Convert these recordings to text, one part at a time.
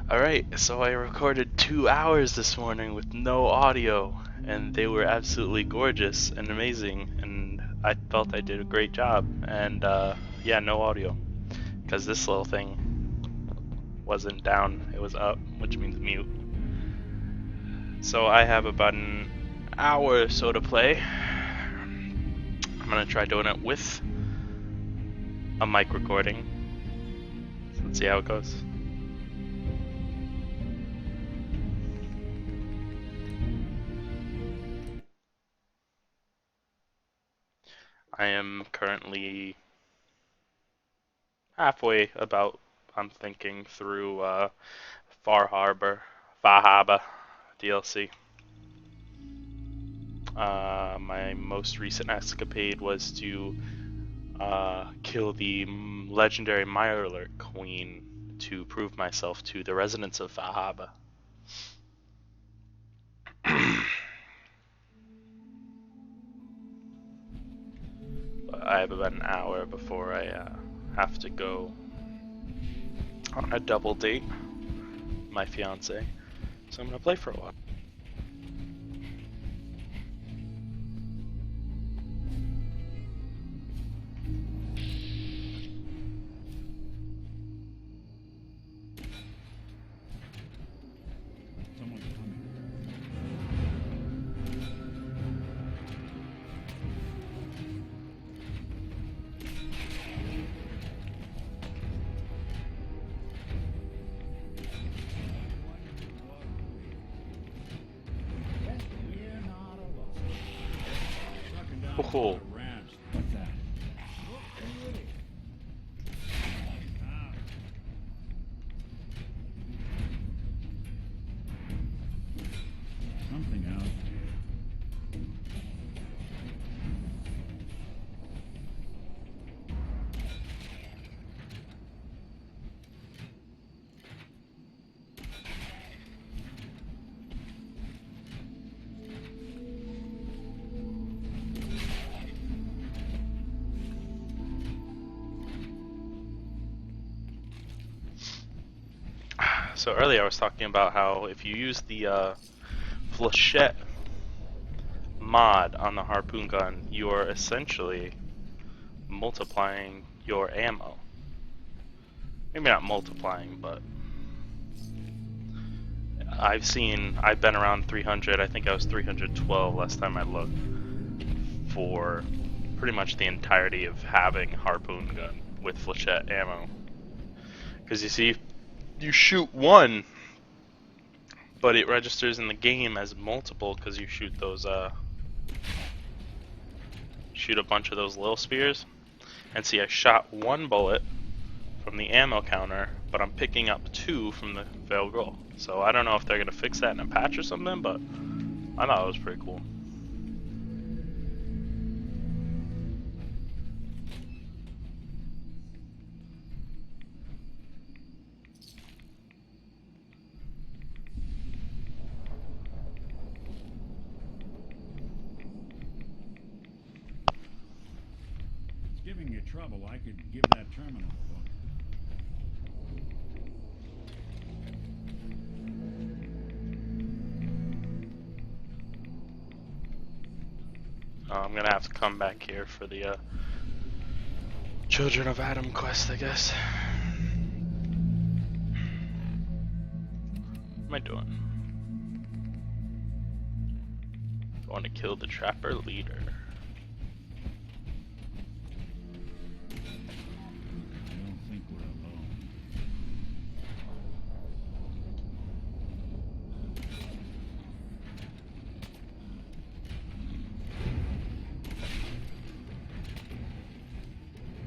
Alright, so I recorded 2 hours this morning with no audio, and they were absolutely gorgeous and amazing, and I felt I did a great job. And yeah, no audio, because this little thing wasn't down, it was up, which means mute. So I have about an hour or so to play. I'm gonna try doing it with a mic recording. So let's see how it goes. I am currently halfway about, I'm thinking, through Far Harbor DLC. My most recent escapade was to kill the legendary Mirelurk Queen to prove myself to the residents of Far Harbor. I have about an hour before I have to go on a double date with my fiance, so I'm gonna play for a while. Oh, Something else. so earlier I was talking about how if you use the flechette mod on the harpoon gun, you're essentially multiplying your ammo. Maybe not multiplying, but I've been around 300, I think I was 312 last time I looked, for pretty much the entirety of having harpoon gun with flechette ammo. Because you see, you shoot one, but it registers in the game as multiple because you shoot those, shoot a bunch of those little spears. And see, I shot one bullet from the ammo counter, but I'm picking up two from the failed roll. So I don't know if they're gonna fix that in a patch or something, but I thought it was pretty cool. It's giving you trouble. I could give that terminal a look. I'm gonna have to come back here for the Children of Adam quest, I guess. What am I doing? I want to kill the trapper leader. I don't think we're alone.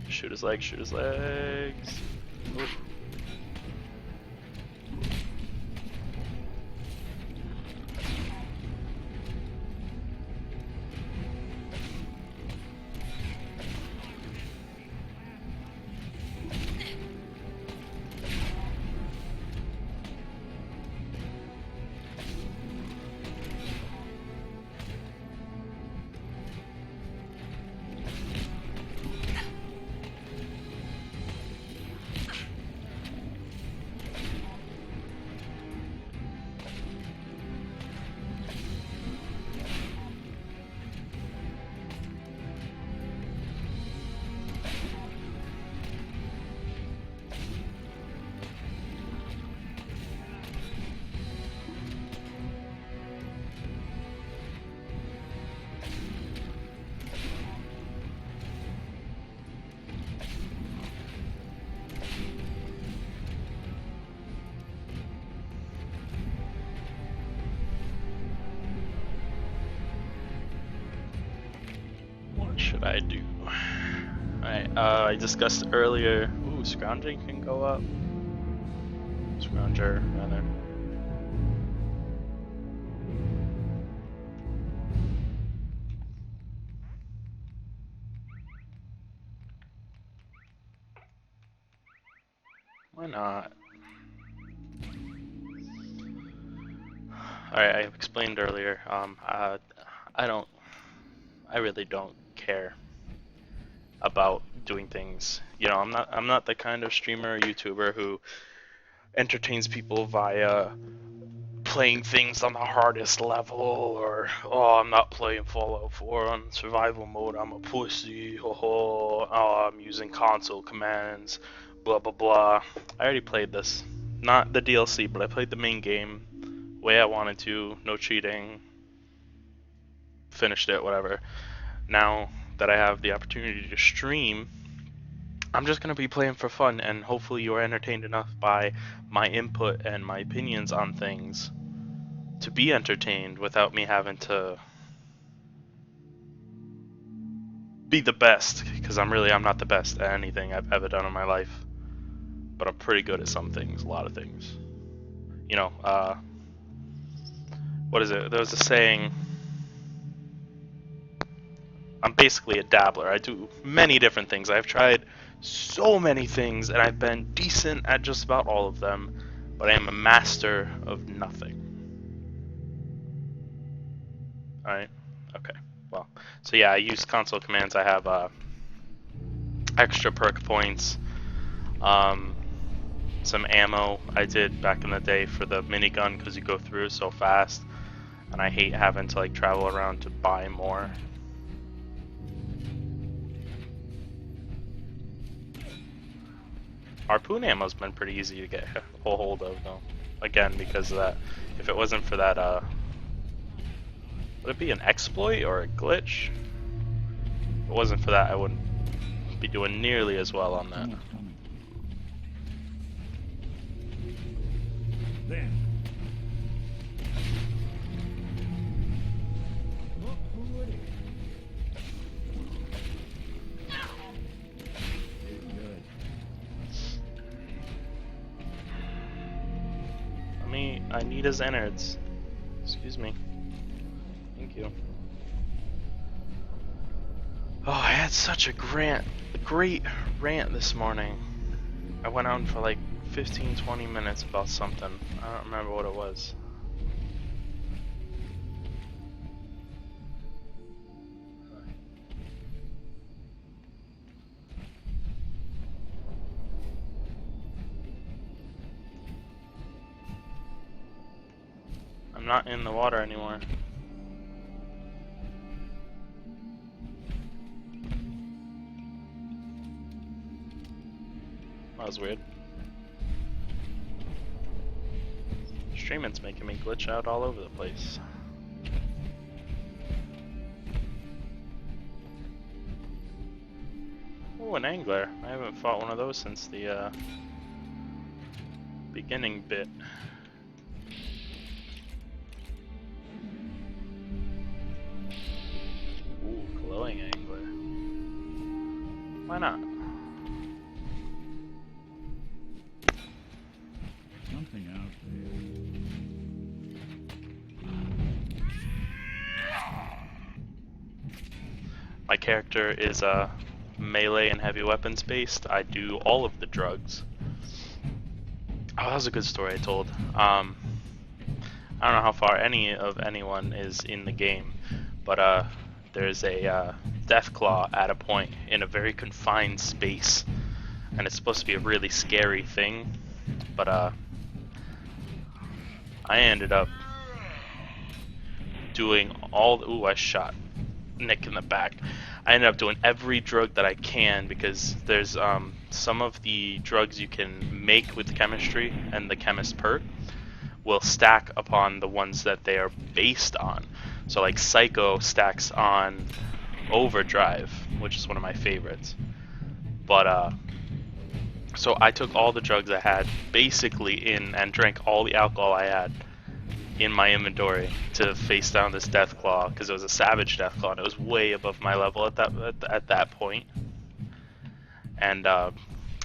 Shoot his legs, shoot his legs. Ooh. should I do? Alright, I discussed earlier. Ooh, scrounging can go up. Scrounger, rather. Why not? Alright, I explained earlier. I really don't care about doing things. You know, I'm not the kind of streamer or YouTuber who entertains people via playing things on the hardest level, or I'm not playing Fallout 4 on survival mode, I'm a pussy, I'm using console commands, blah blah blah. I already played this. Not the DLC, but I played the main game way I wanted to, no cheating. Finished it, whatever. Now that I have the opportunity to stream, I'm just going to be playing for fun, and hopefully you're entertained enough by my input and my opinions on things to be entertained without me having to be the best, because I'm not the best at anything I've ever done in my life, but I'm pretty good at some things, a lot of things. You know, what is it? There was a saying, I'm basically a dabbler. I do many different things. I've tried so many things, and I've been decent at just about all of them, but I am a master of nothing. Alright, okay. Well, so yeah, I use console commands. I have extra perk points, some ammo I did back in the day for the minigun because you go through so fast, and I hate having to like travel around to buy more. Harpoon ammo's been pretty easy to get a hold of though. Again, because of that. If it wasn't for that, would it be an exploit or a glitch? If it wasn't for that, I wouldn't be doing nearly as well on that. Then. Look who it is. Good. I need his innards. Excuse me. Thank you. Oh, I had such a great rant this morning. I went on for like 15-20 minutes about something. I don't remember what it was. I'm not in the water anymore. That was weird. Streaming's making me glitch out all over the place. Oh, an angler. I haven't fought one of those since the beginning bit. Ooh, glowing angler. Why not? Something out My character is melee and heavy weapons based. I do all of the drugs. Oh, that was a good story I told. I don't know how far anyone is in the game, but there's a death claw at a point in a very confined space, and it's supposed to be a really scary thing, but I ended up doing all. Ooh, I shot Nick in the back. I ended up doing every drug that I can because there's some of the drugs you can make with chemistry and the chemist perk will stack upon the ones that they are based on. So like Psycho stacks on Overdrive, which is one of my favorites. But so I took all the drugs I had basically in and drank all the alcohol I had in my inventory to face down this death claw, because it was a savage death claw and it was way above my level at that point. And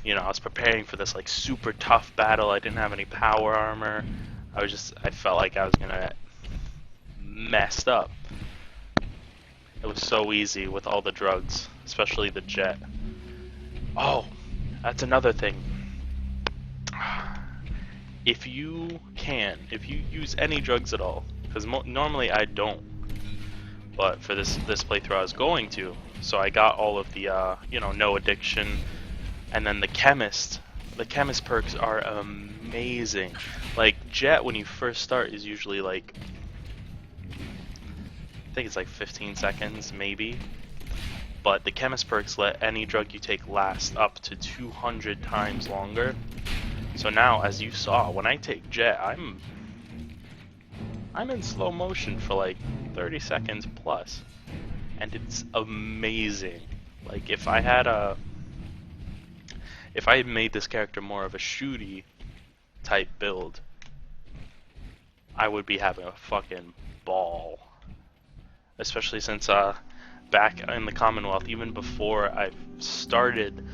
you know, I was preparing for this like super tough battle. I didn't have any power armor. I felt like I was gonna get messed up. It was so easy with all the drugs, especially the jet. Oh, that's another thing. If you use any drugs at all, because normally I don't, but for this playthrough I was going to, so I got all of the you know, no addiction, and then the chemist perks are amazing. Like jet when you first start is usually like, I think it's like 15 seconds maybe, but the chemist perks let any drug you take last up to 200 times longer. So now, as you saw, when I take jet, I'm in slow motion for like 30 seconds plus, and it's amazing. Like if I had made this character more of a shooty type build, I would be having a fucking ball. Especially since back in the Commonwealth, even before I started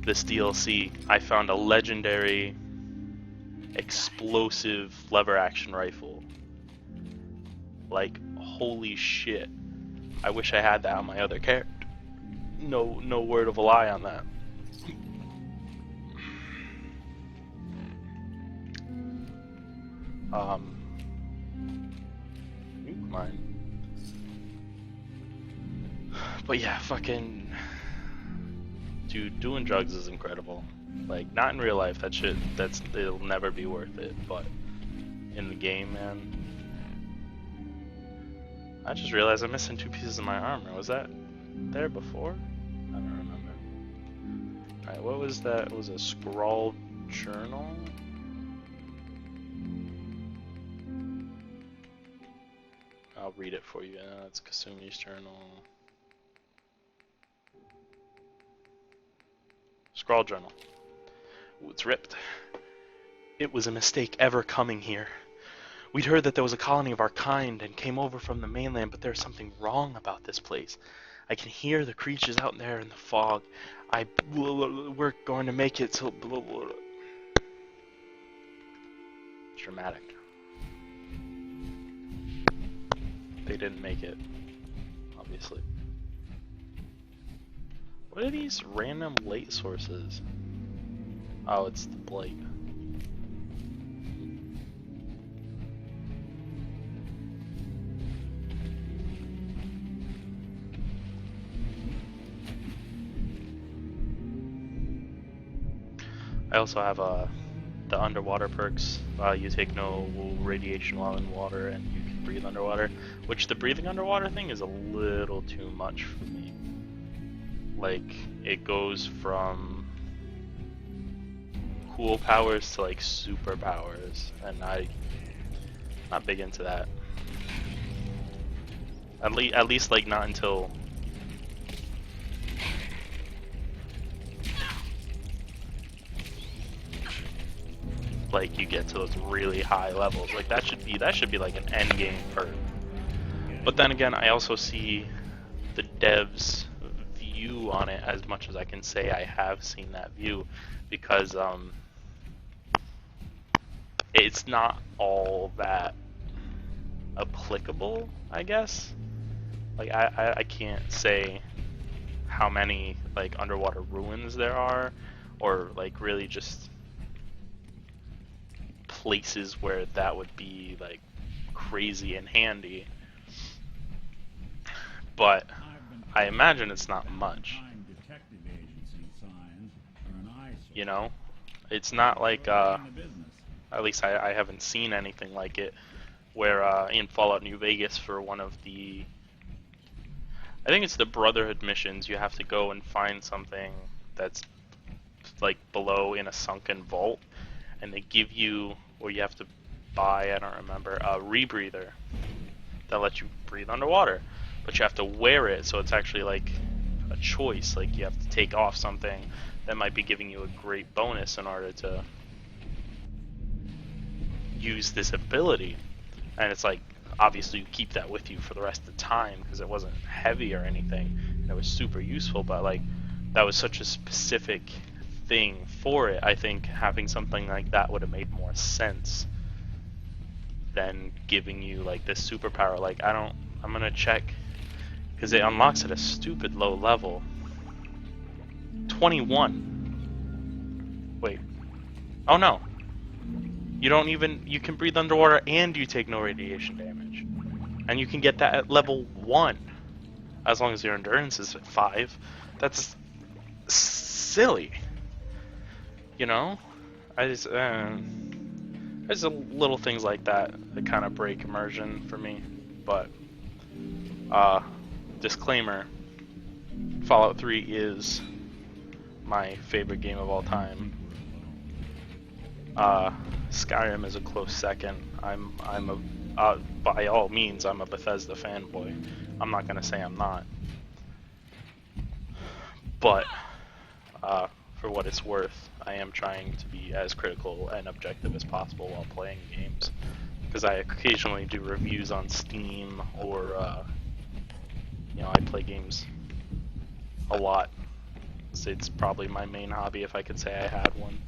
this DLC, I found a legendary explosive lever action rifle. Like, holy shit. I wish I had that on my other character. No word of a lie on that. Mine. But yeah, fucking dude, doing drugs is incredible. Like, not in real life, it'll never be worth it, but in the game, man. I just realized I'm missing 2 pieces of my armor. Was that there before? I don't remember. Alright, what was that? It was a scrawled journal? I'll read it for you. It's Kasumi's journal. Scrawl journal. Ooh, it's ripped. It was a mistake ever coming here. We'd heard that there was a colony of our kind and came over from the mainland, but there's something wrong about this place. I can hear the creatures out there in the fog. We're going to make it so... Dramatic. They didn't make it, obviously. What are these random light sources? Oh, it's the blight. I also have the underwater perks. You take no radiation while in water, and you can breathe underwater. Which the breathing underwater thing is a little too much for me. Like, it goes from cool powers to like super powers, and I'm not big into that. At least like not until like you get to those really high levels. Like that should be like an end game perk. But then again, I also see the devs' view on it, as much as I can say I have seen that view, because it's not all that applicable, I guess. Like I can't say how many like underwater ruins there are, or like really just places where that would be like crazy and handy. But I imagine it's not much. You know? It's not like, at least I haven't seen anything like it, where in Fallout New Vegas, for one of the, I think it's the Brotherhood missions, you have to go and find something that's like below in a sunken vault, and they give you, or you have to buy, I don't remember, a rebreather that lets you breathe underwater. But you have to wear it, so it's actually like a choice. Like you have to take off something that might be giving you a great bonus in order to use this ability. And it's like, obviously you keep that with you for the rest of the time because it wasn't heavy or anything, and it was super useful, but like that was such a specific thing for it. I think having something like that would have made more sense than giving you like this superpower. Like I'm gonna check because it unlocks at a stupid low level. 21. Wait. Oh no. You can breathe underwater and you take no radiation damage. And you can get that at level 1 as long as your endurance is at 5. That's silly. You know? I just there's a little things like that that kind of break immersion for me. But disclaimer, Fallout 3 is my favorite game of all time. Skyrim is a close second. By all means, I'm a Bethesda fanboy. I'm not gonna say I'm not. But for what it's worth, I am trying to be as critical and objective as possible while playing games. Because I occasionally do reviews on Steam, or I play games a lot. It's probably my main hobby if I could say I had one.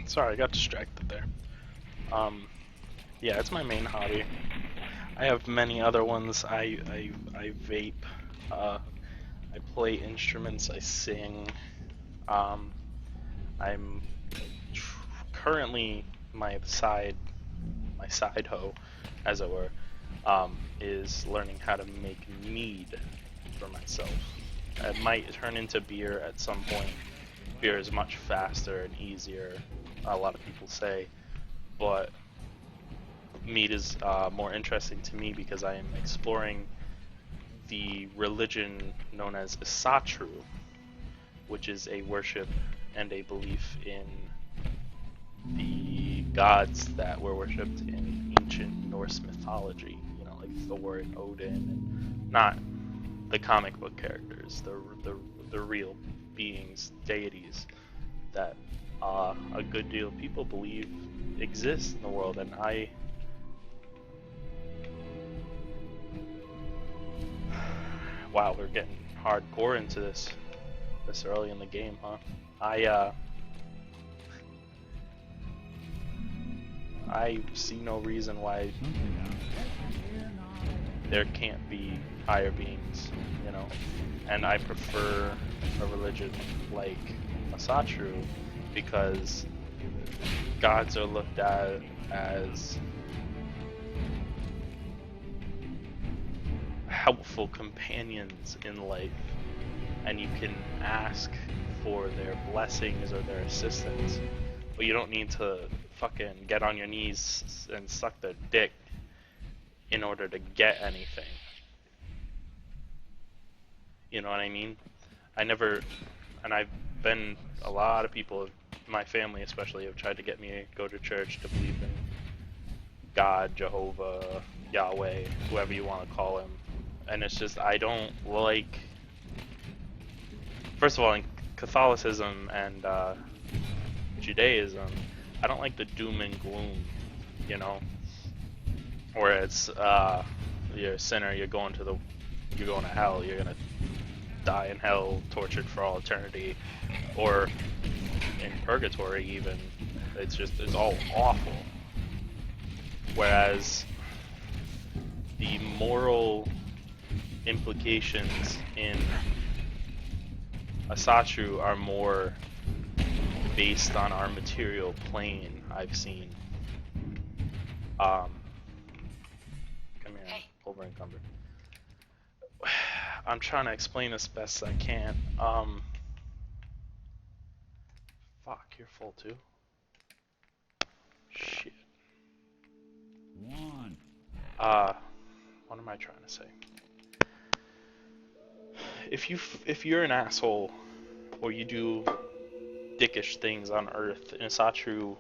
Sorry, I got distracted there. Yeah, it's my main hobby. I have many other ones. I vape. I play instruments. I sing. I'm currently my side hoe, as it were, is learning how to make mead for myself. It might turn into beer at some point. Beer is much faster and easier, a lot of people say, but mead is more interesting to me because I am exploring the religion known as Isatru, which is a worship and a belief in the gods that were worshipped in ancient Norse mythology, like Thor and Odin, and not the comic book characters, the real beings, deities that a good deal of people believe exist in the world. And wow, we're getting hardcore into this early in the game, huh? I see no reason why there can't be higher beings, and I prefer a religion like Asatru because gods are looked at as helpful companions in life, and you can ask for their blessings or their assistance, but you don't need to fucking get on your knees and suck their dick in order to get anything. You know what I mean? I've been, a lot of people, my family especially, have tried to get me to go to church, to believe in God, Jehovah, Yahweh, whoever you want to call him. And it's just, I don't like, first of all, in Catholicism and Judaism, I don't like the doom and gloom, where it's you're a sinner, you're going to hell, you're gonna die in hell, tortured for all eternity, or in purgatory even. It's all awful. Whereas the moral implications in Asatru are more based on our material plane, I've seen. Come here, over encumbered. I'm trying to explain this best I can. Fuck, you're full too? Shit. What am I trying to say? If you're an asshole, or you do dickish things on Earth, in Asatru,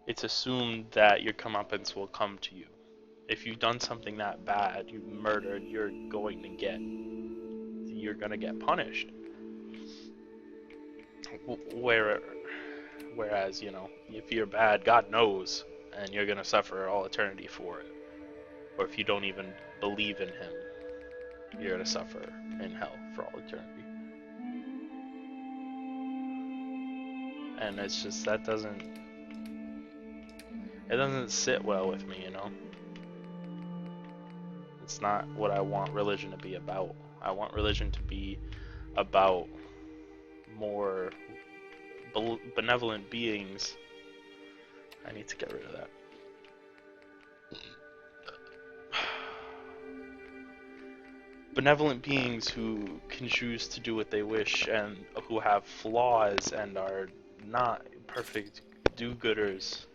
it's assumed that your comeuppance will come to you. If you've done something that bad, you murdered, you're gonna get punished. Whereas, if you're bad, God knows, and you're gonna suffer all eternity for it. Or if you don't even believe in Him, you're gonna suffer in hell for all eternity. And it's just it doesn't sit well with me, It's not what I want religion to be about. I want religion to be about more benevolent beings. I need to get rid of that. Benevolent beings who can choose to do what they wish and who have flaws and are not perfect do-gooders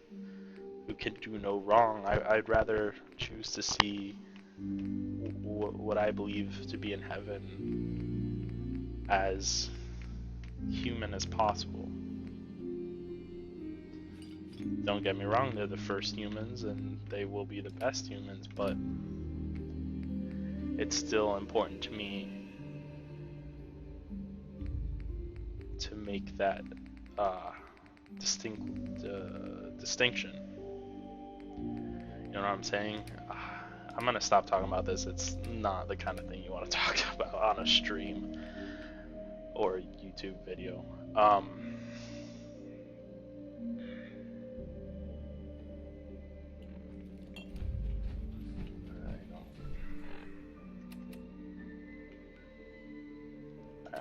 who can do no wrong. I'd rather choose to see what I believe to be in heaven as human as possible. Don't get me wrong, they're the first humans and they will be the best humans, but it's still important to me to make that distinction. You know what I'm saying? I'm gonna stop talking about this. It's not the kind of thing you want to talk about on a stream or YouTube video.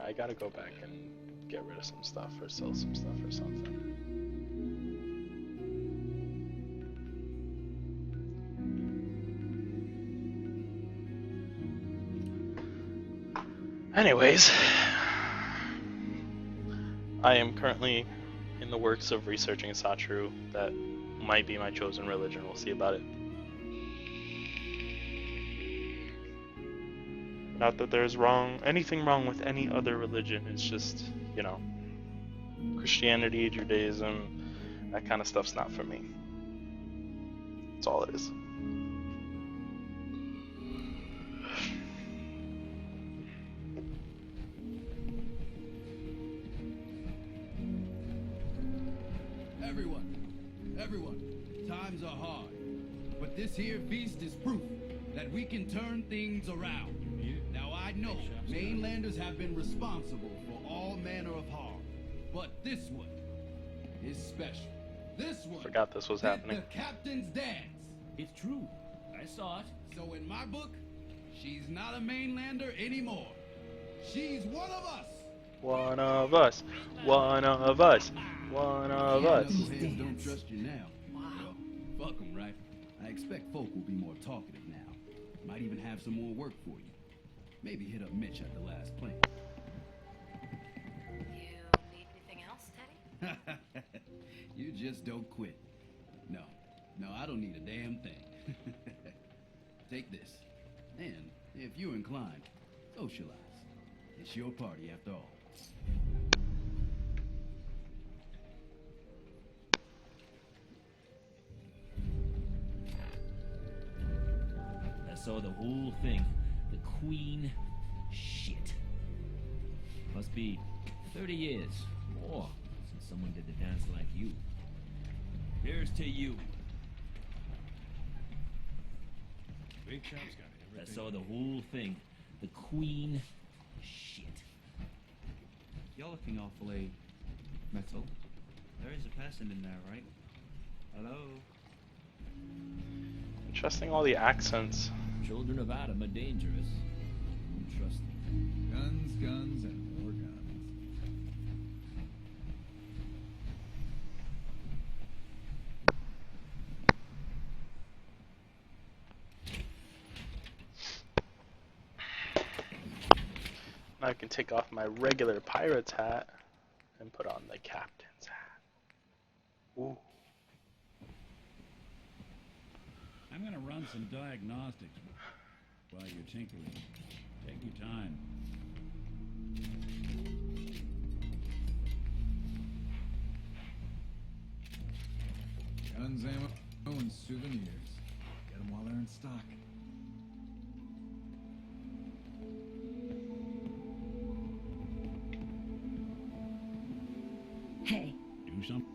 I gotta go back and get rid of some stuff or sell some stuff or something. Anyways, I am currently in the works of researching a Satru that might be my chosen religion. We'll see about it. Not that there's anything wrong with any other religion. It's just, Christianity, Judaism, that kind of stuff's not for me. That's all it is. Everyone, times are hard, but this here feast is proof that we can turn things around. Now I know mainlanders have been responsible for all manner of harm, but this one is special. This one Forgot this was happening. The captain's dance. It's true. I saw it. So in my book, she's not a mainlander anymore. She's one of us. One of us. One of us. One of us. Knuckleheads don't trust you now. Wow. Well, fuck them, right? I expect folk will be more talkative now. Might even have some more work for you. Maybe hit up Mitch at the last plane. You need anything else, Teddy? You just don't quit. No, I don't need a damn thing. Take this. And, if you're inclined, socialize. It's your party after all. I saw the whole thing. The Queen. Shit. Must be 30 years. More since someone did the dance like you. Here's to you. Big shop's got I everything. saw the whole thing. The Queen. Shit. You're looking awfully metal. There is a person in there, right? Hello? Interesting, all the accents. Children of Adam are dangerous. Don't trust them. Guns, and more guns. Now I can take off my regular pirate's hat and put on the captain's hat. Ooh. I'm gonna run some diagnostics while you're tinkering. Take your time. guns, ammo, and souvenirs. Get them while they're in stock. Hey, Do something.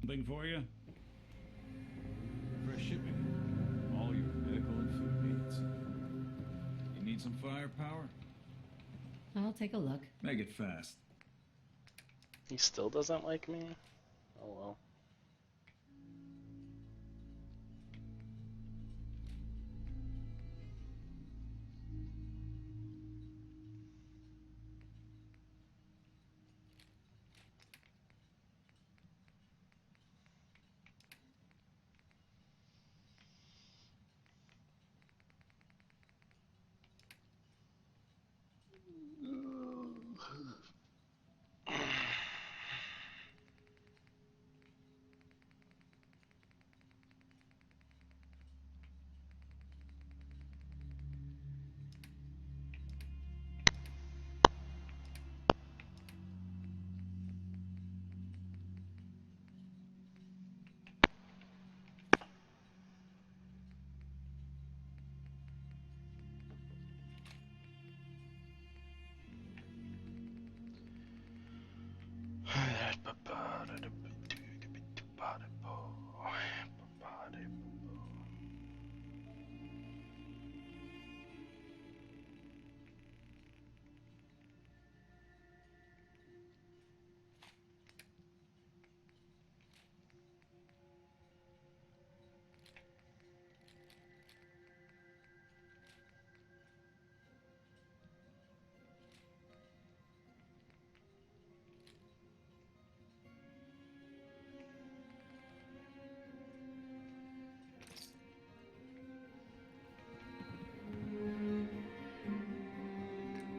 Something for you? Fresh shipment. All your medical and food needs. You need some firepower? I'll take a look. Make it fast. He still doesn't like me? Oh well.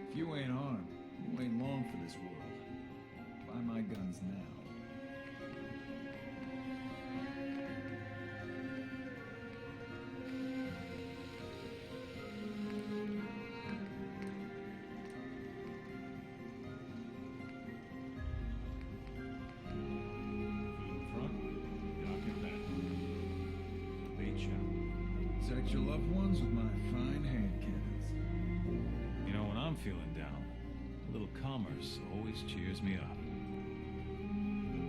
If you ain't armed, you ain't long for this world. Buy my guns now. In front. Dock at that. Bait shot. Protect your loved ones with my fine hand cannons. You know, when I'm feeling down, a little commerce always cheers me up.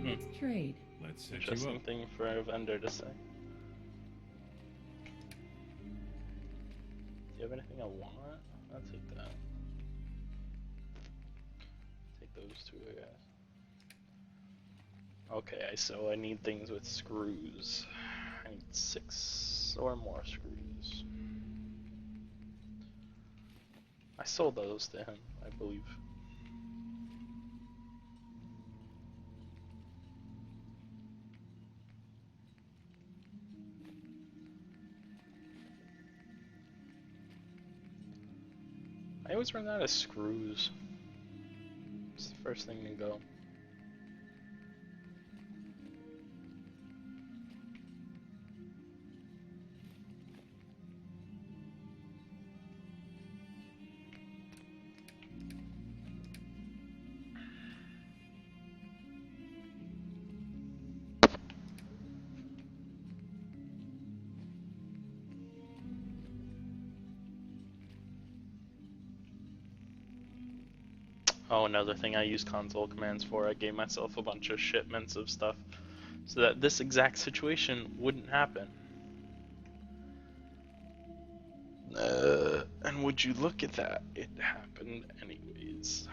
Let's trade. Let's set you Interesting up. thing for a vendor to say. Do you have anything I want? I'll take that. Take those two, I guess. Okay, so I need things with screws. I need 6 or more screws. I sold those to him, I believe. I always run out of screws. It's the first thing to go. Oh, another thing I use console commands for, I gave myself a bunch of shipments of stuff so that this exact situation wouldn't happen. And would you look at that, it happened anyways.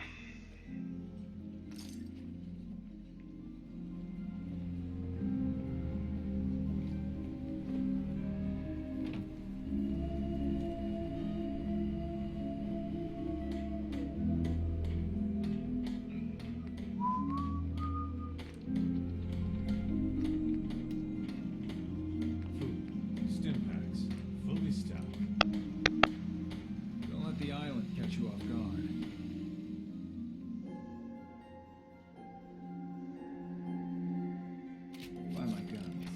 you off guard. Buy my guns.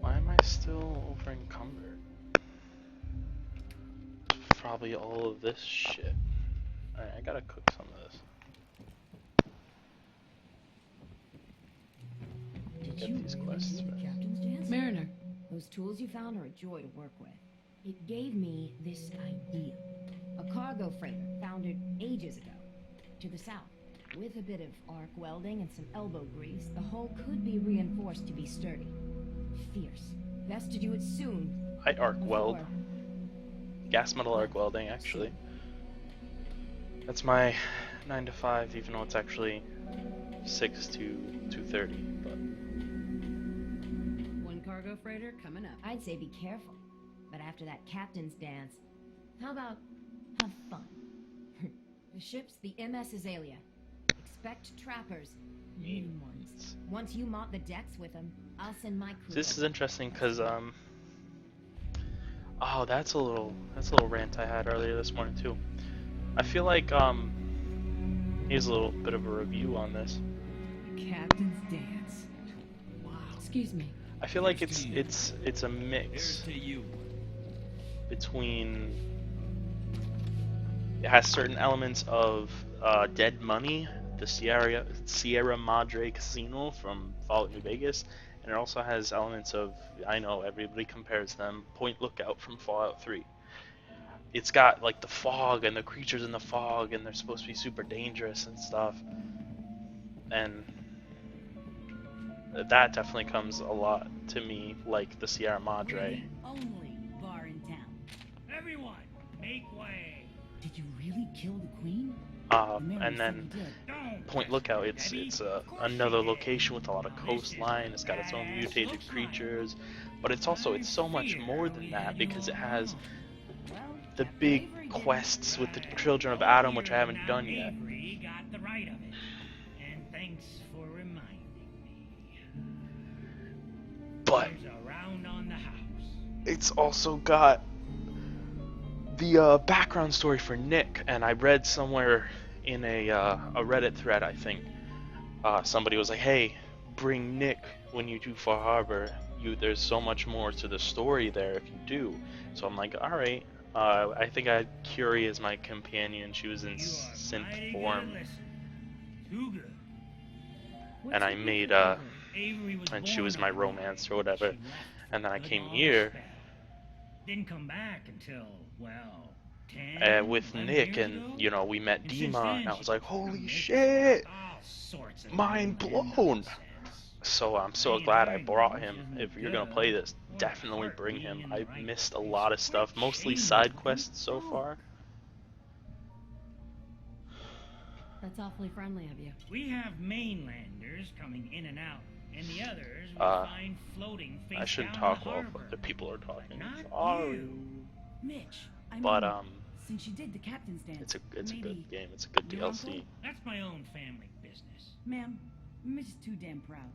Why am I still over encumbered? Probably all of this shit. Alright, I gotta cook some of this. Did Get you these really quests do the first. captain's dance? Mariner. Those tools you found are a joy to work with. It gave me this idea. A cargo freighter foundered ages ago, to the south. With a bit of arc welding and some elbow grease, the hull could be reinforced to be sturdy. Fierce. Best to do it soon. I arc weld. before- Gas metal arc welding, actually. That's my 9 to 5, even though it's actually 6 to 2:30. But One cargo freighter coming up. I'd say be careful. But after that captain's dance, how about have fun? The ship's the MS Azalea. Expect trappers. Mean ones. Once you mop the decks with them, I'll send my crew. this is over. interesting because oh, that's a little rant I had earlier this morning too. I feel like here's a little bit of a review on this. Captain's dance. Wow. Excuse me. I feel like it's a mix Here's to you. between it has certain elements of Dead Money, the Sierra Madre Casino from Fallout New Vegas, and it also has elements of, I know everybody compares them, Point Lookout from Fallout 3. It's got like the fog and the creatures in the fog, and they're supposed to be super dangerous and stuff, and that definitely comes a lot to me like the Sierra Madre. Only bar in town. Everyone, make way. Did you really kill the queen? And then Don't. Point Lookout, it's another location with a lot of coastline. It's got its own mutated creatures, but it's so much more than that because it has the big quests with the Children of Adam, which I haven't done yet. Avery got the right of it. And thanks for reminding me. But There's a round on the house. it's also got the background story for Nick, and I read somewhere in a Reddit thread, I think, somebody was like, "Hey, bring Nick when you do Far Harbor. There's so much more to the story there if you do." So I'm like, "All right." I think I had Curie as my companion. She was in You are synth mighty form, good listener. Too good. and I made Avery was and she born was my on the romance or road. whatever. She left And then I for came good here spell. Didn't come back until, well, 10, with 11 Nick, years and ago? you know we met And since Dima, then, and I was she's like, become "Holy mixed shit!" with all sorts of Mind mainland blown. nonsense. So I'm so Saying glad I iron brought range him. isn't If you're good, gonna play this, or definitely heart bring beating him. in the I've right missed a place. lot of stuff, Quite mostly shame side of quests so them. far. That's awfully friendly of you. We have mainlanders coming in and out, and the others we Uh, find floating face I shouldn't down talk the while harbor. other people are talking. Not Sorry. you. Mitch, I But mean, since you did the captain's dance, it's a maybe good game. It's a good your DLC. uncle? That's my own family business. Ma'am, Mitch is too damn proud.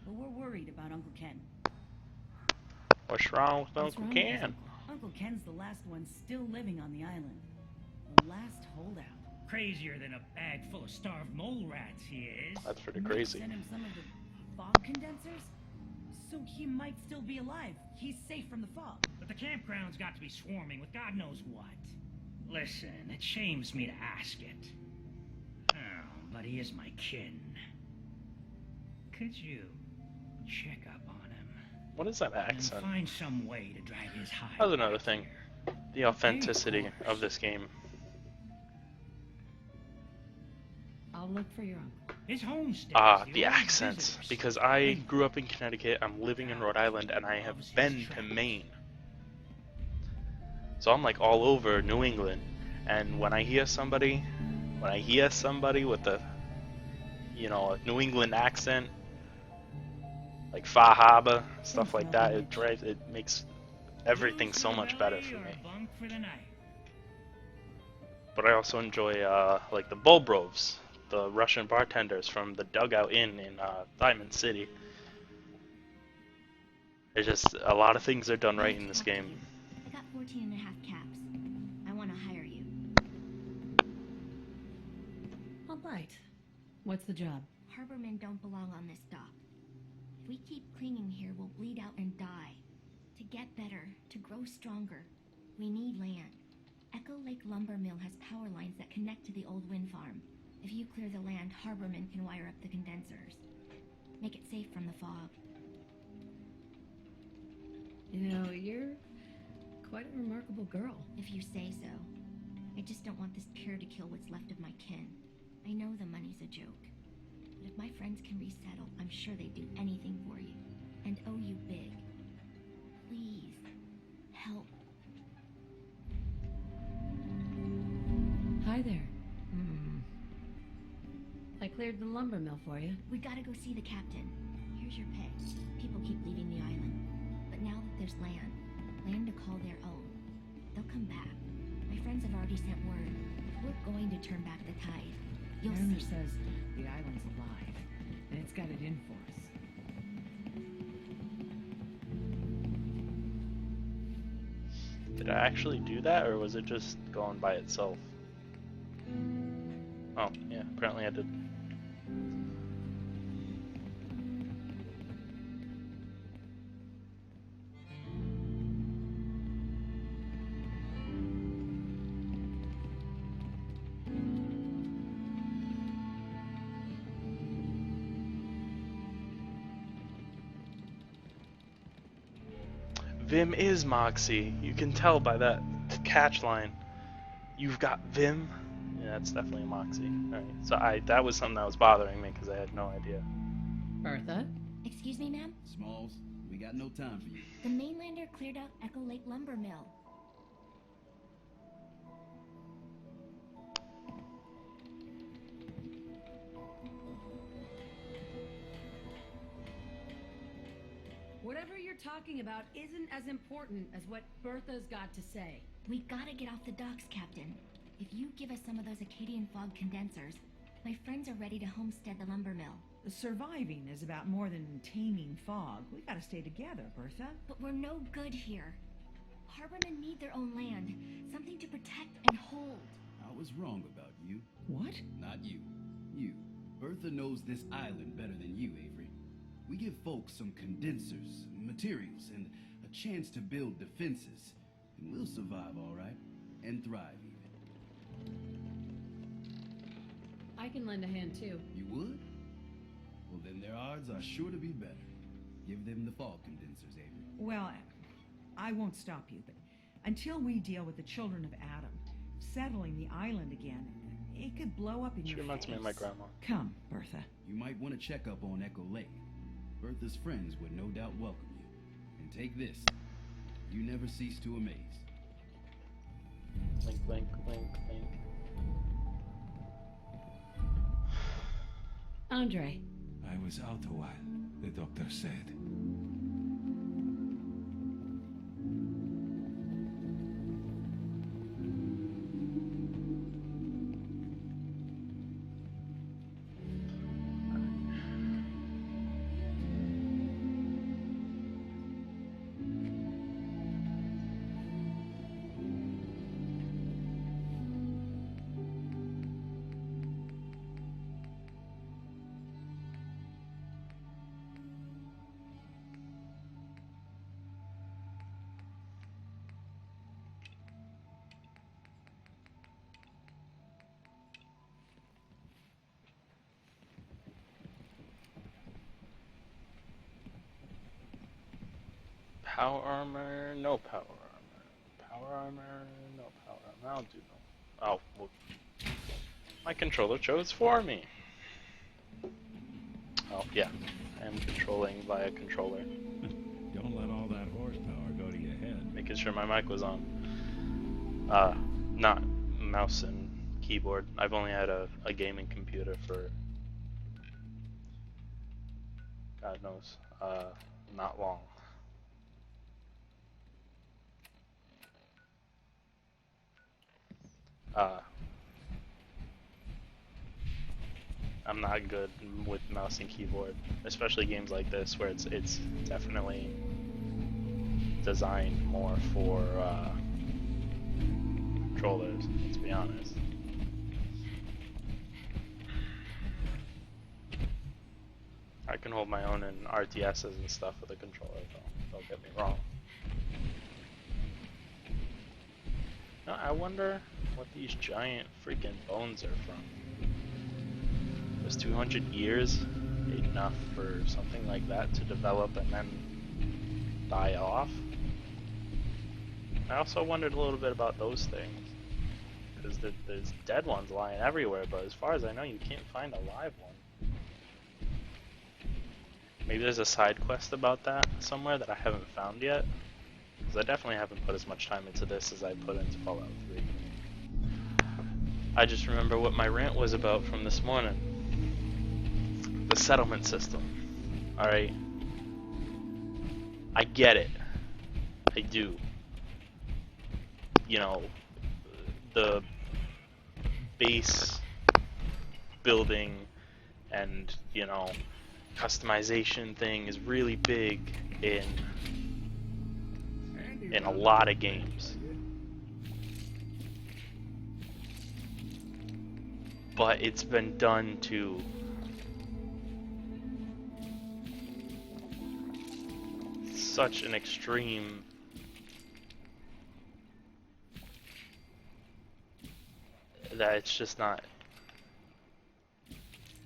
But we're worried about Uncle Ken. What's wrong with What's Uncle wrong with his Ken? Uncle Ken's the last one still living on the island. The last holdout. Crazier than a bag full of starved mole rats, he is. That's pretty Mitch crazy. sent him some of the fog condensers, so he might still be alive. He's safe from the fog. But the campground's got to be swarming with God knows what. Listen, it shames me to ask it. Oh, but he is my kin. Could you check up on him What is that and accent? find some way to drag his hide? That was another back thing. here? The authenticity of this game. I'll look for your uncle. His homestead. The accents. Because I grew up in Connecticut, I'm living in Rhode Island, and I have been to Maine. So I'm like all over New England. And when I hear somebody with a, a New England accent, like Far Harbor, stuff like that, it makes everything so much better for me. But I also enjoy like the Bulbrovs, the Russian bartenders from the Dugout Inn in Diamond City. There's just a lot of things are done right in this game. I got 4 14 and a half caps. I want to hire you. All right. What's the job? Harbormen don't belong on this dock. If we keep clinging here, we'll bleed out and die. To get better, to grow stronger, we need land. Echo Lake Lumber Mill has power lines that connect to the old wind farm. If you clear the land, Harbormen can wire up the condensers. Make it safe from the fog. You know, you're quite a remarkable girl. If you say so. I just don't want this pier to kill what's left of my kin. I know the money's a joke. But if my friends can resettle, I'm sure they'd do anything for you. And owe you big. Please, help. Hi there. I cleared the lumber mill for you. We gotta go see the captain. Here's your pay. People keep leaving the island. But now that there's land to call their own, they'll come back. My friends have already sent word. We're going to turn back the tide. You'll Mariner see. says the island's alive, and it's got it in for us. Did I actually do that, or was it just going by itself? Oh, yeah, apparently I did. Vim is Moxie. You can tell by that catch line. You've got Vim? Yeah, that's definitely a Moxie. Alright, so that was something that was bothering me because I had no idea. Bertha? Excuse me, ma'am? Smalls, we got no time for you. The mainlander cleared out Echo Lake Lumber Mill. Whatever you're talking about isn't as important as what Bertha's got to say. We gotta get off the docks, Captain. If you give us some of those Acadian fog condensers, my friends are ready to homestead the lumber mill. Surviving is about more than taming fog. We gotta stay together, Bertha. But we're no good here. Harbormen need their own land, something to protect and hold. I was wrong about you. What? Not you. You. Bertha knows this island better than you, Avery. We give folks some condensers, materials, and a chance to build defenses. And we'll survive, all right? And thrive, even. I can lend a hand too. You would? Well, then their odds are sure to be better. Give them the fog condensers, Avery. Well, I won't stop you, but until we deal with the children of Adam, settling the island again, it could blow up in She your reminds face. me of my grandma. Come, Bertha. You might want to check up on Echo Lake. Bertha's friends would no doubt welcome you. And take this. You never cease to amaze. Link, link, link, link. Andre. I was out a while, the doctor said. Power armor, no power armor. Power armor, no power armor. I'll do no. Oh, well, my controller chose for me. Oh, yeah. I am controlling via controller. Don't let all that horsepower go to your head. Making sure my mic was on. Not mouse and keyboard. I've only had a gaming computer for God knows, not long. I'm not good with mouse and keyboard, especially games like this where it's definitely designed more for controllers, let's be honest. I can hold my own in RTSs and stuff with a controller, though. Don't get me wrong. Now, I wonder what these giant freaking bones are from. Was 200 years enough for something like that to develop and then die off? I also wondered a little bit about those things. Because there's dead ones lying everywhere, but as far as I know, you can't find a live one. Maybe there's a side quest about that somewhere that I haven't found yet. Because I definitely haven't put as much time into this as I put into Fallout 3. I just remember what my rant was about from this morning. The settlement system. Alright? I get it. I do. You know, the base building and, you know, customization thing is really big in a lot of games. But it's been done to such an extreme that it's just not,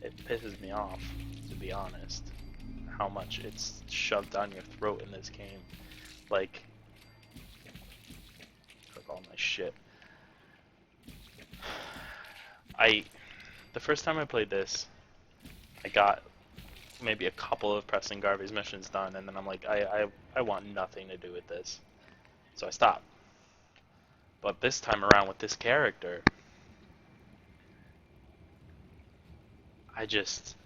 it pisses me off, to be honest, how much it's shoved down your throat in this game. Like, fuck all my shit. The first time I played this, I got maybe a couple of pressing garbage missions done, and then I'm like, I want nothing to do with this. So I stopped. But this time around with this character, I just...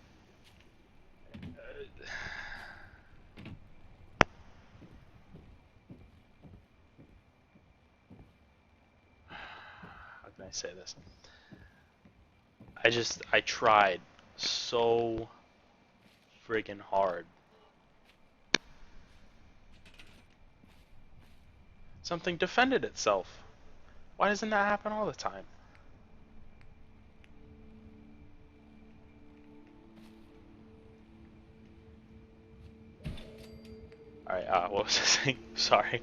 how can I say this? I tried so friggin' hard. Something defended itself. Why doesn't that happen all the time? Alright, what was I saying? Sorry.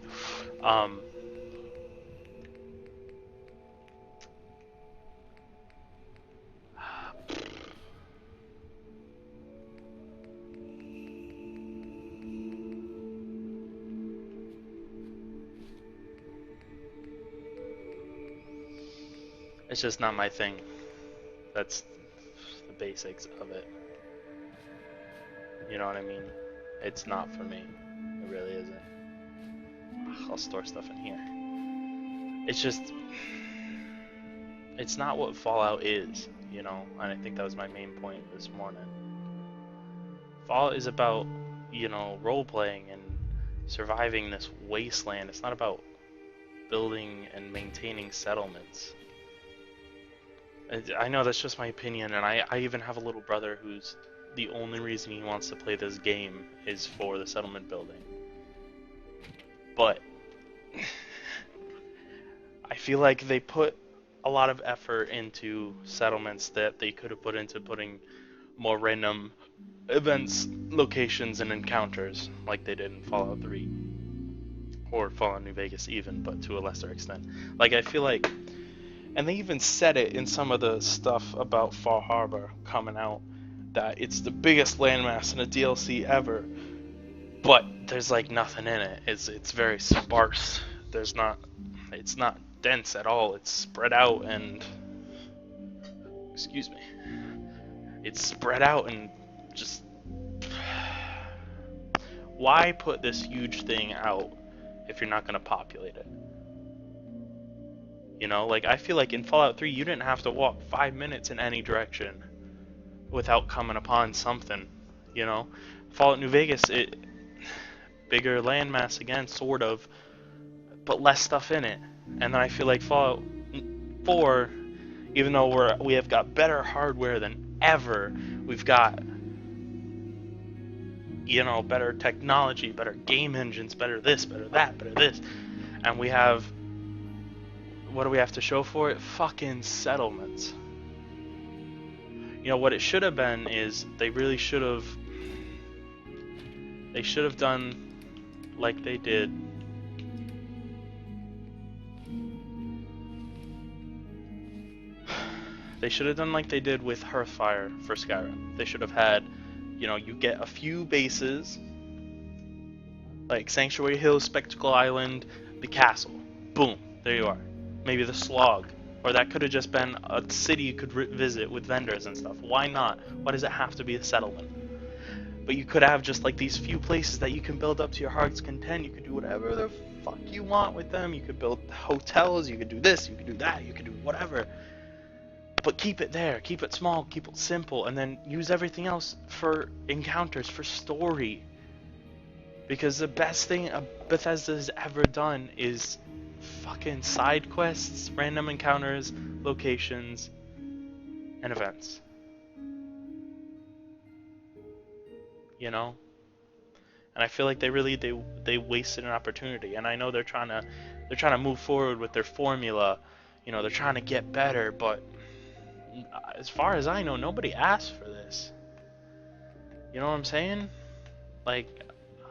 It's just not my thing. That's the basics of it. You know what I mean? It's not for me. It really isn't. I'll store stuff in here. It's just... it's not what Fallout is, you know? And I think that was my main point this morning. Fallout is about, you know, role-playing and surviving this wasteland. It's not about building and maintaining settlements. I know that's just my opinion, and I even have a little brother who's the only reason he wants to play this game is for the settlement building. But I feel like they put a lot of effort into settlements that they could have put into putting more random events, locations, and encounters like they did in Fallout 3. Or Fallout New Vegas even, but to a lesser extent. Like, I feel like... and they even said it in some of the stuff about Far Harbor coming out, that it's the biggest landmass in a DLC ever, but there's like nothing in it. It's very sparse. It's not dense at all. It's spread out and, excuse me, it's spread out and just, why put this huge thing out if you're not going to populate it? You know, like, I feel like in Fallout 3, you didn't have to walk 5 minutes in any direction without coming upon something, you know? Fallout New Vegas, bigger landmass again, sort of, but less stuff in it. And then I feel like Fallout 4, even though we have got better hardware than ever, we've got, you know, better technology, better game engines, better this, better that, better this, and we have what do we have to show for it? Fucking settlements. You know, what it should have been is they really should have... They should have done like they did. They should have done like they did with Hearthfire for Skyrim. They should have had, you know, you get a few bases, like Sanctuary Hill, Spectacle Island, the castle. Boom, there you are. Maybe the Slog. Or that could have just been a city you could visit with vendors and stuff. Why not? Why does it have to be a settlement? But you could have just like these few places that you can build up to your heart's content. You could do whatever the fuck you want with them. You could build hotels, you could do this, you could do that, you could do whatever. But keep it there, keep it small, keep it simple, and then use everything else for encounters, for story. Because the best thing Bethesda's ever done is fucking side quests, random encounters, locations, and events. You know? And I feel like they really they wasted an opportunity. And I know they're trying to move forward with their formula. You know, they're trying to get better, but as far as I know, nobody asked for this. You know what I'm saying? Like,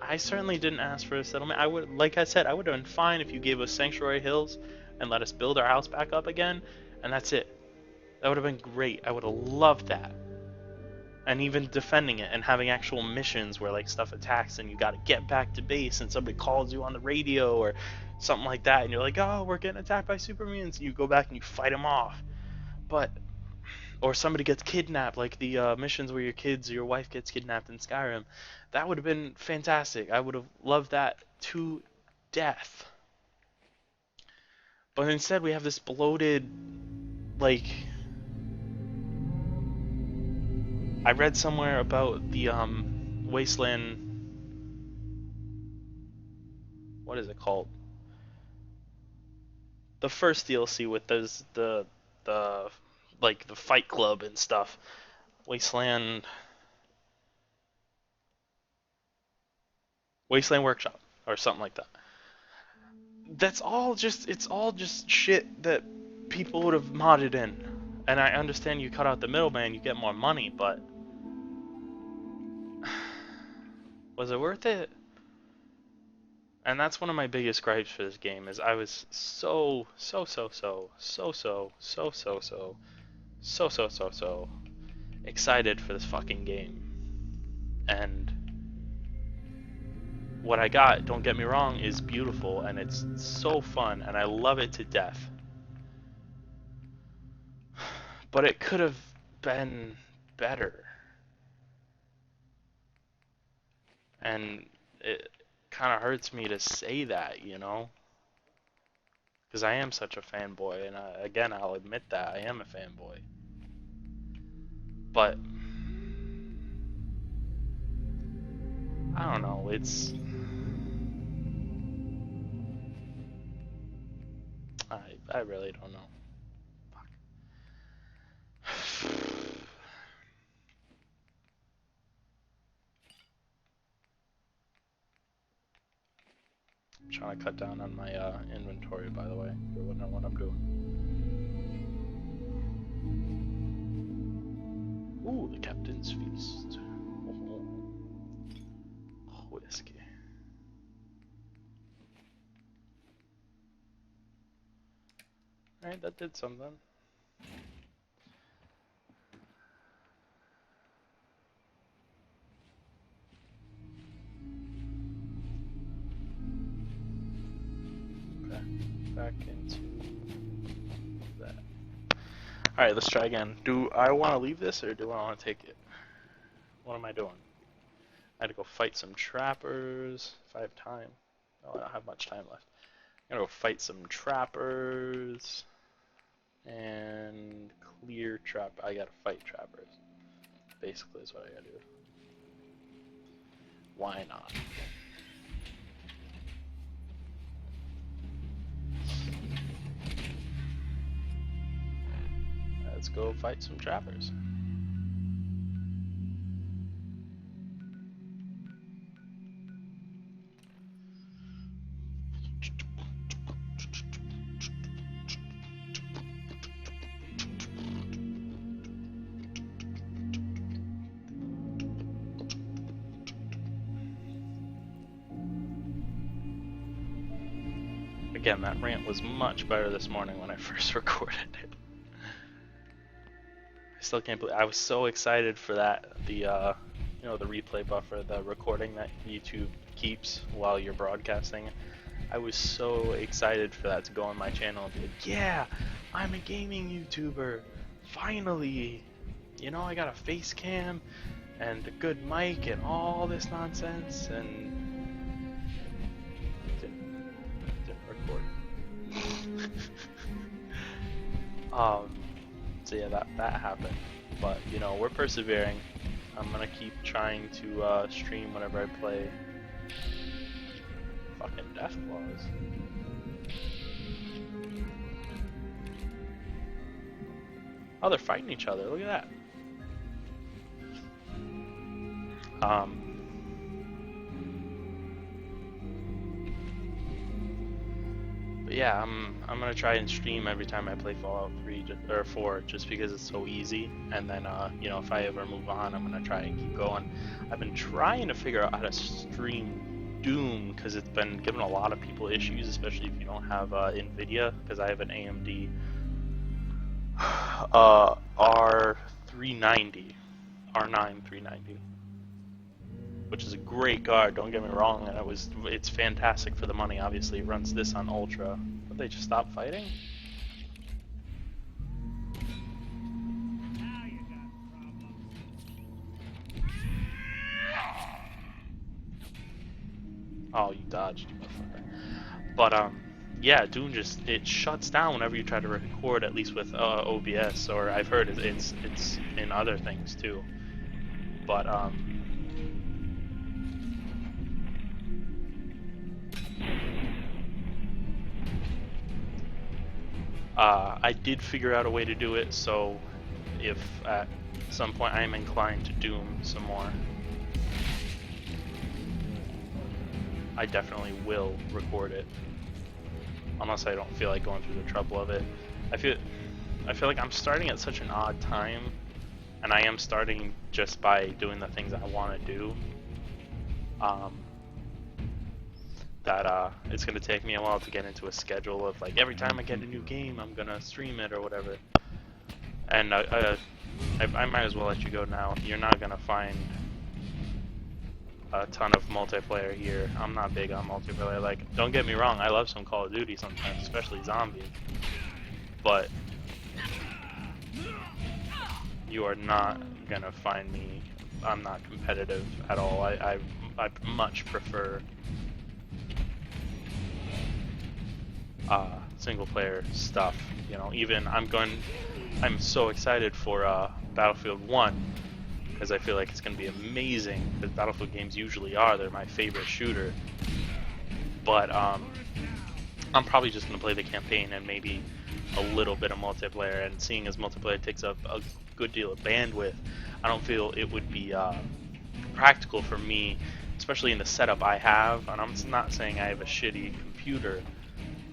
I certainly didn't ask for a settlement. I would, like I said, I would have been fine if you gave us Sanctuary Hills and let us build our house back up again, and that's it. That would have been great. I would have loved that. And even defending it and having actual missions where like stuff attacks and you gotta get back to base and somebody calls you on the radio or something like that and you're like, oh, we're getting attacked by super mutants, and you go back and you fight them off. But, or somebody gets kidnapped, like the missions where your kids or your wife gets kidnapped in Skyrim. That would have been fantastic. I would have loved that to death. But instead we have this bloated, like... I read somewhere about the Wasteland... What is it called? The first DLC with the like the Fight Club and stuff. Wasteland Workshop or something like that. It's all just shit that people would have modded in. And I understand you cut out the middleman, you get more money, but was it worth it? And that's one of my biggest gripes for this game is I was so excited for this fucking game. And what I got, don't get me wrong, is beautiful and it's so fun and I love it to death. But it could have been better. And it kind of hurts me to say that, you know? Because I am such a fanboy, and again, I'll admit that I am a fanboy. But I don't know, it's... I really don't know. Fuck. I'm trying to cut down on my inventory, by the way, if you're wondering what I'm doing. Ooh, the Captain's Feast. Oh, whiskey. Alright, that did something. Okay, back into that. Alright, let's try again. Do I want to leave this or do I want to take it? What am I doing? I had to go fight some trappers if I have time. Oh, I don't have much time left. I'm gonna go fight some trappers and clear trap. I gotta fight trappers. Basically, is what I gotta do. Why not? Let's go fight some trappers. again, that rant was much better this morning when I first recorded it. I still can't believe I was so excited for that. The the replay buffer, the recording that YouTube keeps while you're broadcasting. I was so excited for that to go on my channel and be like, yeah, I'm a gaming YouTuber. Finally, I got a face cam and a good mic and all this nonsense, and didn't record. So yeah, that happened. But we're persevering. I'm gonna keep trying to stream whenever I play. Fucking Deathclaws. Oh, they're fighting each other. Look at that. But yeah, I'm gonna try and stream every time I play Fallout 3 or 4, just because it's so easy. And then if I ever move on, I'm gonna try and keep going. I've been trying to figure out how to stream Doom because it's been giving a lot of people issues, especially if you don't have NVIDIA. Because I have an AMD R9 390. Which is a great card, don't get me wrong, and it's fantastic for the money. Obviously, it runs this on Ultra. But they just stop fighting? Oh, you dodged, motherfucker. But yeah, Doom it shuts down whenever you try to record, at least with OBS, or I've heard it's in other things too. But I did figure out a way to do it, so if at some point I am inclined to Doom some more, I definitely will record it. Unless I don't feel like going through the trouble of it. I feel like I'm starting at such an odd time, and I am starting just by doing the things I want to do. That it's gonna take me a while to get into a schedule of like every time I get a new game, I'm gonna stream it or whatever. And I might as well let you go now. You're not gonna find a ton of multiplayer here. I'm not big on multiplayer. Like, don't get me wrong, I love some Call of Duty sometimes, especially zombies. But you are not gonna find me. I'm not competitive at all. I much prefer single player stuff. Even I'm so excited for Battlefield 1 because I feel like it's going to be amazing, because Battlefield games usually are. They're my favorite shooter. But I'm probably just going to play the campaign and maybe a little bit of multiplayer, and seeing as multiplayer takes up a good deal of bandwidth, I don't feel it would be practical for me, especially in the setup I have. And I'm not saying I have a shitty computer,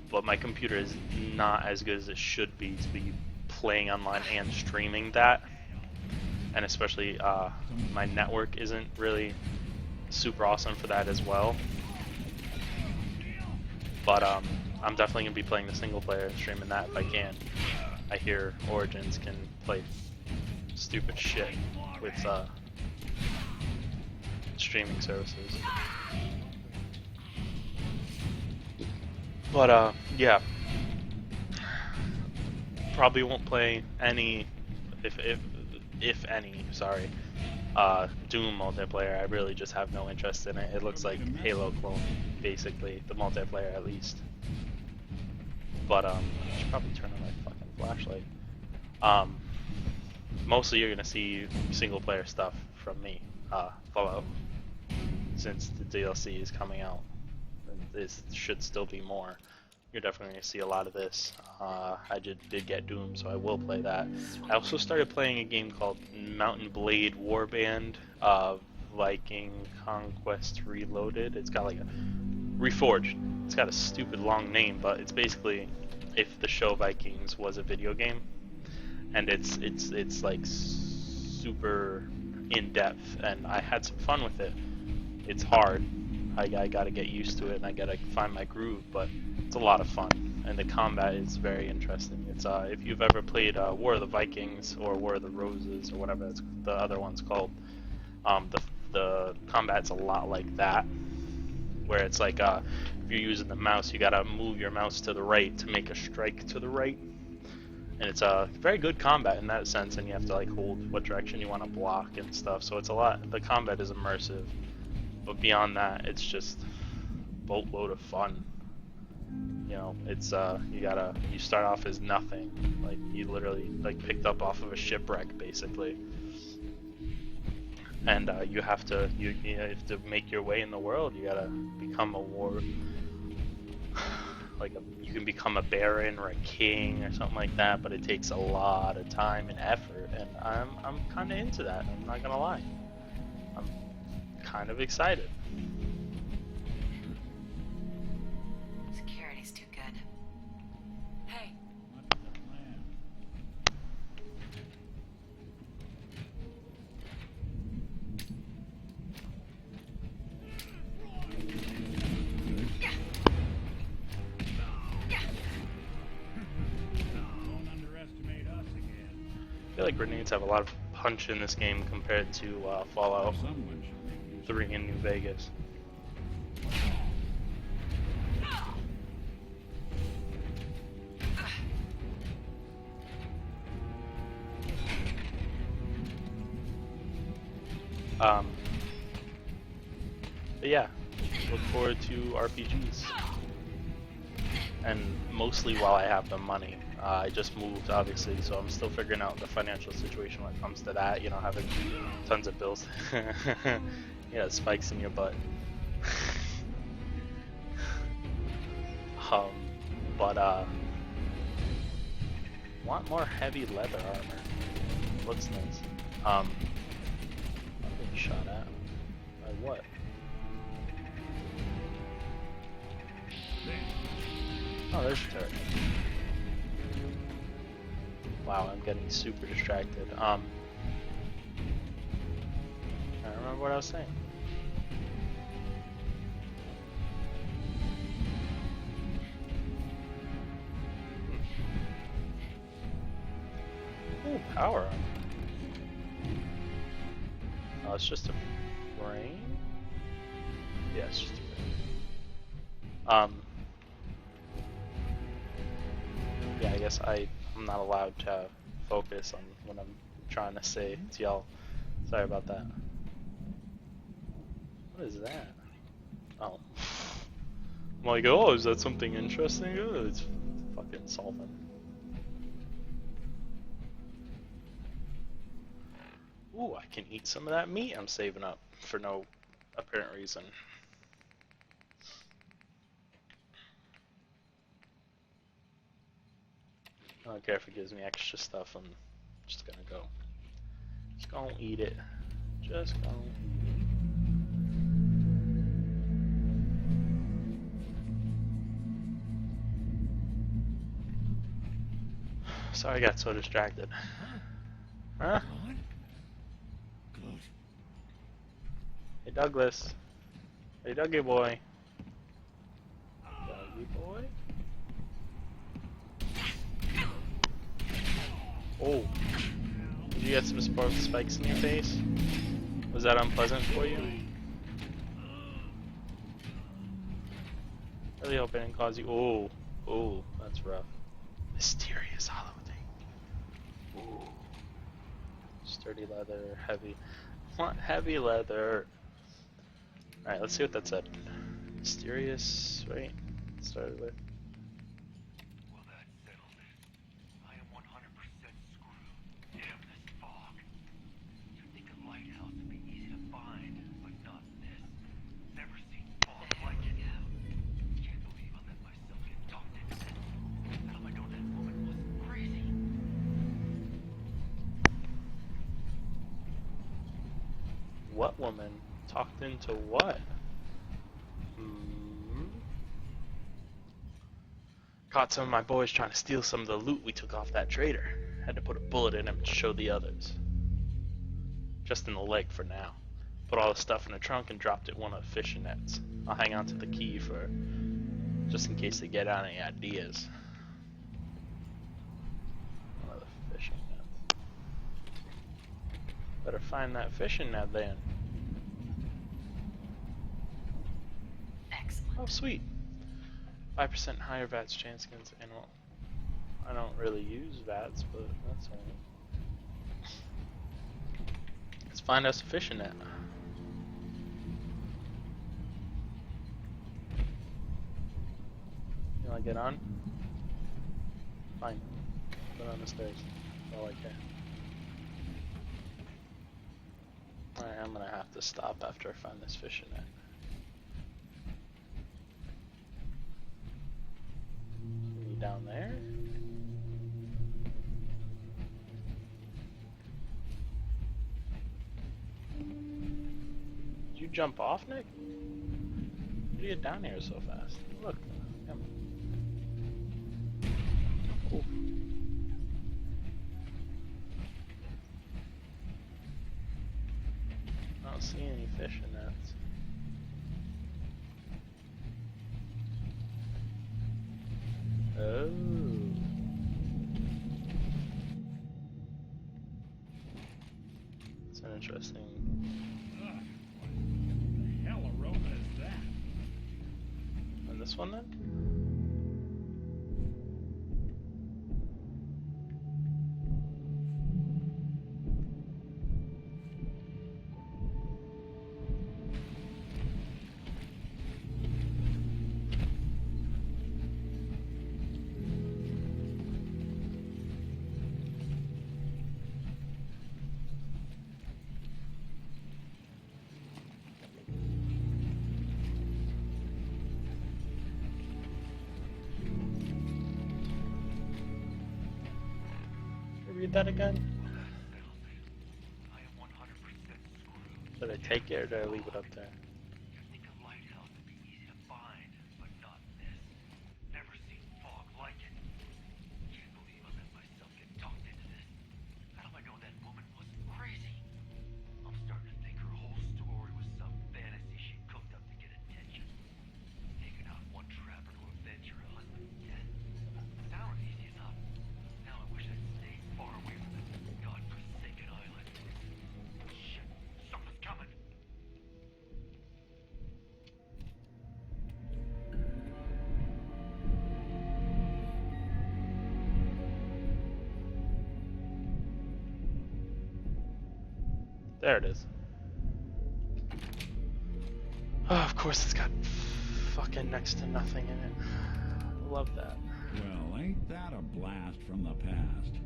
but my computer is not as good as it should be to be playing online and streaming that. And especially my network isn't really super awesome for that as well. But I'm definitely going to be playing the single player and streaming that if I can. I hear Origins can play stupid shit with streaming services. But yeah, probably won't play any, if any, sorry, Doom multiplayer. I really just have no interest in it. It looks like Halo clone, basically, the multiplayer at least. But I should probably turn on my fucking flashlight. Mostly you're gonna see single player stuff from me, Fallout, since the DLC is coming out. This should still be more. You're definitely gonna see a lot of this. I did get Doom, so I will play that. I also started playing a game called Mountain Blade Warband, Viking Conquest Reloaded. It's got like a Reforged. It's got a stupid long name, but it's basically if the show Vikings was a video game, and it's like super in depth, and I had some fun with it. It's hard. I gotta get used to it, and I gotta find my groove, but It's a lot of fun, and the combat is very interesting. It's if you've ever played War of the Vikings or War of the Roses or whatever the other one's called, the combat's a lot like that, where it's like if you're using the mouse, you gotta move your mouse to the right to make a strike to the right, and it's a very good combat in that sense, and you have to like hold what direction you want to block and stuff. So it's a lot. The combat is immersive, but beyond that, it's just boatload of fun. You know, it's you start off as nothing, like you literally like picked up off of a shipwreck basically, and you have to make your way in the world. You gotta become a you can become a baron or a king or something like that, but it takes a lot of time and effort, and I'm kind of into that. I'm not gonna lie, I'm kind of excited. Security's too good. Hey. What's the plan? Don't underestimate us again. I feel like grenades have a lot of punch in this game compared to Fallout Someone should be used. 3 in New Vegas. But yeah, look forward to RPGs. And mostly while I have the money. I just moved, obviously, so I'm still figuring out the financial situation when it comes to that, you know, having tons of bills. Yeah, spikes in your butt. Want more heavy leather armor. Looks nice. I'm being shot at. By what? Oh, there's a turret. Wow, I'm getting super distracted. I don't remember what I was saying. Ooh, power up. Oh, it's just a frame? Yeah, it's just a frame. Yeah, I guess I'm not allowed to focus on what I'm trying to say to y'all. Sorry about that. What is that? Oh. I'm like, oh, is that something interesting? Oh, it's fucking solvent. Ooh, I can eat some of that meat I'm saving up for no apparent reason. I don't care if it gives me extra stuff, I'm just gonna go. Just gonna eat it. Just gonna eat it. Sorry I got so distracted. Huh? Good. Hey Douglas. Hey Dougie boy. Dougie boy? Oh. Did you get some spikes in your face? Was that unpleasant for you? Really hope I didn't cause you. Oh. Oh, that's rough. Mysterious hollow thing. Ooh. Sturdy leather, heavy. Want heavy leather. Alright, let's see what that said. Mysterious, right? Started with. Well, that settled it. I am 100% screwed. Damn this fog. You'd think a lighthouse would be easy to find, but not this. Never seen fog like it. Can't believe I let myself get talked into this. How I know that woman wasn't crazy. What woman? Talked into what? Caught some of my boys trying to steal some of the loot we took off that trader. Had to put a bullet in him to show the others. Just in the leg for now. Put all the stuff in the trunk and dropped it in one of the fishing nets. I'll hang on to the key for just in case they get out any ideas. Another fishing net. Better find that fishing net then. Excellent. Oh, sweet. 5% higher VATS chance against animal. I don't really use VATS, but that's alright. Let's find us a fishing net. You wanna get on? Fine. Put on the stairs. That's all I care. Alright, I'm gonna have to stop after I find this fishing net. Maybe down there? Did you jump off, Nick? How did you get down here so fast? Look, come. Oof. I don't see any fishing nets. Oh. It's an interesting. What the hell aroma is that? And this one then? Read that again? I am 100% screwed. Should I take it or do I leave it up there? You think a lighthouse would be easy to find, but not this. Never seen fog like it. Can't believe I let myself get talked into this. How do I know that woman wasn't crazy? I'm starting to think her whole story was some fantasy she cooked up to get attention. Taking out one trapper to avenge her husband's death. Sounded easy enough. Now I wish I'd stayed far away from this godforsaken island. Shit, something's coming. There it is. Oh, of course it's got fucking next to nothing in it. Love that. Well, ain't that a blast from the past?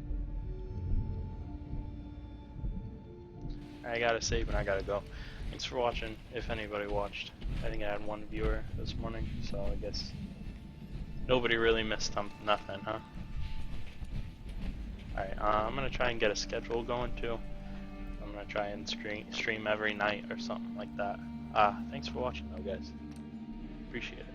I gotta save and I gotta go. Thanks for watching, if anybody watched. I think I had one viewer this morning, so I guess nobody really missed nothing, huh? Alright, I'm gonna try and get a schedule going too. I'm gonna try and stream every night or something like that. Thanks for watching though, guys. Appreciate it.